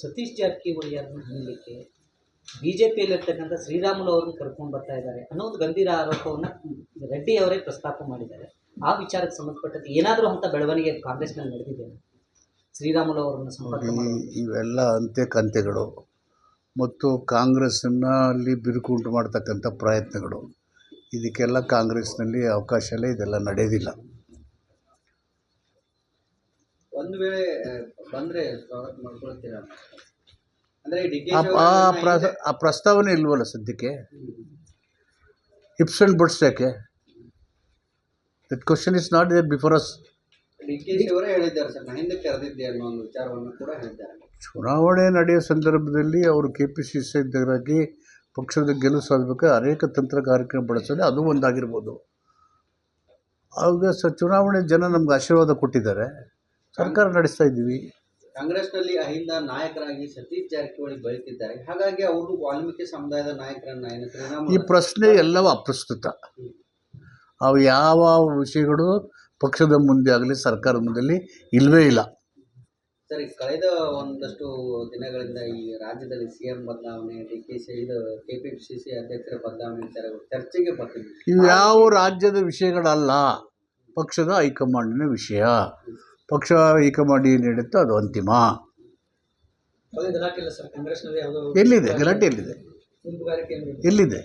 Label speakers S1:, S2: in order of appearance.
S1: ಸತೀಶ್ ಜಾರಕಿಹೊಳಿ ಅವರನ್ನು ಹಣ್ಣಲಿಕ್ಕೆ ಬಿಜೆಪಿಯಲ್ಲಿರ್ತಕ್ಕಂಥ ಶ್ರೀರಾಮುಲು ಅವರನ್ನು ಕರ್ಕೊಂಡು ಬರ್ತಾ ಇದ್ದಾರೆ ಅನ್ನೋ ಒಂದು ಗಂಭೀರ ಆರೋಪವನ್ನು ರೆಡ್ಡಿ ಅವರೇ ಪ್ರಸ್ತಾಪ ಮಾಡಿದ್ದಾರೆ. ಆ ವಿಚಾರಕ್ಕೆ ಸಂಬಂಧಪಟ್ಟಂತೆ ಏನಾದರೂ ಅಂತ ಬೆಳವಣಿಗೆ ಕಾಂಗ್ರೆಸ್ನಲ್ಲಿ ನಡೆದಿದೆ? ಶ್ರೀರಾಮುಲು ಅವರನ್ನು ಸಂಪರ್ಕ
S2: ಇವೆಲ್ಲ ಅಂತ್ಯಕಂತೆಗಳು ಮತ್ತು ಕಾಂಗ್ರೆಸ್ಸನ್ನು ಅಲ್ಲಿ ಬಿರುಕುಂಟು ಮಾಡ್ತಕ್ಕಂಥ ಪ್ರಯತ್ನಗಳು, ಇದಕ್ಕೆಲ್ಲ ಕಾಂಗ್ರೆಸ್ನಲ್ಲಿ ಅವಕಾಶ ಇಲ್ಲ, ಇದೆಲ್ಲ ನಡೆಯೋದಿಲ್ಲ.
S3: ಒಂದು ವೇಳೆ ಬಂದರೆ ಸ್ವಾಗತ ಮಾಡ್ಕೊಳ್ತೀರಾ? ಅಂದರೆ
S2: ಆ ಪ್ರಸ್ತಾವನೆ ಇಲ್ವಲ್ಲ ಸದ್ಯಕ್ಕೆ. ಹಿಪ್ಸ್ ಆ್ಯಂಡ್ ಬಟ್ಸ್ ಯಾಕೆ? That question is not there before us.
S3: DKಶಿ ಅವರೇ ಹೇಳಿದ್ದಾರೆ ಸರ್, ನಾನು ಹಿಂದೆ ಕರೆದಿದ್ದೆ ಅನ್ನೋ ಒಂದು ವಿಚಾರವನ್ನು ಕೂಡ ಹೇಳಿದ್ದಾರೆ.
S2: ಚುನಾವಣೆ ನಡೆಯೋ ಸಂದರ್ಭದಲ್ಲಿ ಅವರು KPCC ಅಧ್ಯಕ್ಷರಾಗಿ ಪಕ್ಷದ ಗೆಲುವು ಸಾಧಬೇಕಾದ್ರೆ ಅನೇಕ ತಂತ್ರ ಕಾರ್ಯಕ್ರಮ ಬಳಸೋದು ಅದು ಒಂದಾಗಿರ್ಬೋದು. ಆಗ ಚುನಾವಣೆ ಜನ ನಮ್ಗೆ ಆಶೀರ್ವಾದ ಕೊಟ್ಟಿದ್ದಾರೆ, ಸರ್ಕಾರ ನಡೆಸ್ತಾ ಇದ್ದೀವಿ.
S3: ಕಾಂಗ್ರೆಸ್ನಲ್ಲಿ ಅಹಿಂದ ನಾಯಕರಾಗಿ ಸತೀಶ್ ಜಾರಕಿಹೊಳಿ ಬೆಳೀತಿದ್ದಾರೆ, ಹಾಗಾಗಿ ಅವರು ವಾಲ್ಮೀಕಿ ಸಮುದಾಯದ ನಾಯಕರನ್ನ
S2: ಈ ಪ್ರಶ್ನೆ ಎಲ್ಲವೂ ಅಪ್ರಸ್ತುತ. ಅವು ಯಾವ ವಿಷಯಗಳು ಪಕ್ಷದ ಮುಂದೆ ಆಗಲಿ ಸರ್ಕಾರದ ಮುಂದೆ ಇಲ್ಲವೇ ಇಲ್ಲ.
S3: ಸರಿ, ಕಳೆದ ಒಂದಷ್ಟು ದಿನಗಳಿಂದ ಈ ರಾಜ್ಯದಲ್ಲಿ CM ಬದಲಾವಣೆ, KPCC ಅಧ್ಯಕ್ಷರ ಬದಲಾವಣೆ ವಿಚಾರಗಳು ಚರ್ಚೆಗೆ ಬರ್ತಿದೆ.
S2: ಇವು ಯಾವ ರಾಜ್ಯದ ವಿಷಯಗಳಲ್ಲ, ಪಕ್ಷದ ಹೈಕಮಾಂಡಿನ ವಿಷಯ. ಪಕ್ಷ ಹೈಕಮಾಂಡ್ ಏನು ಹೇಳುತ್ತೋ ಅದು ಅಂತಿಮ.
S1: ಗಲಾಟೆ ಇಲ್ಲ ಸರ್ ಕಾಂಗ್ರೆಸ್ನಲ್ಲಿ?
S2: ಎಲ್ಲಿದೆ ಗಲಾಟೆ? ಎಲ್ಲಿದೆ?
S1: ಗುಂಪುಗಾರಿಕೆ
S2: ಎಲ್ಲಿದೆ?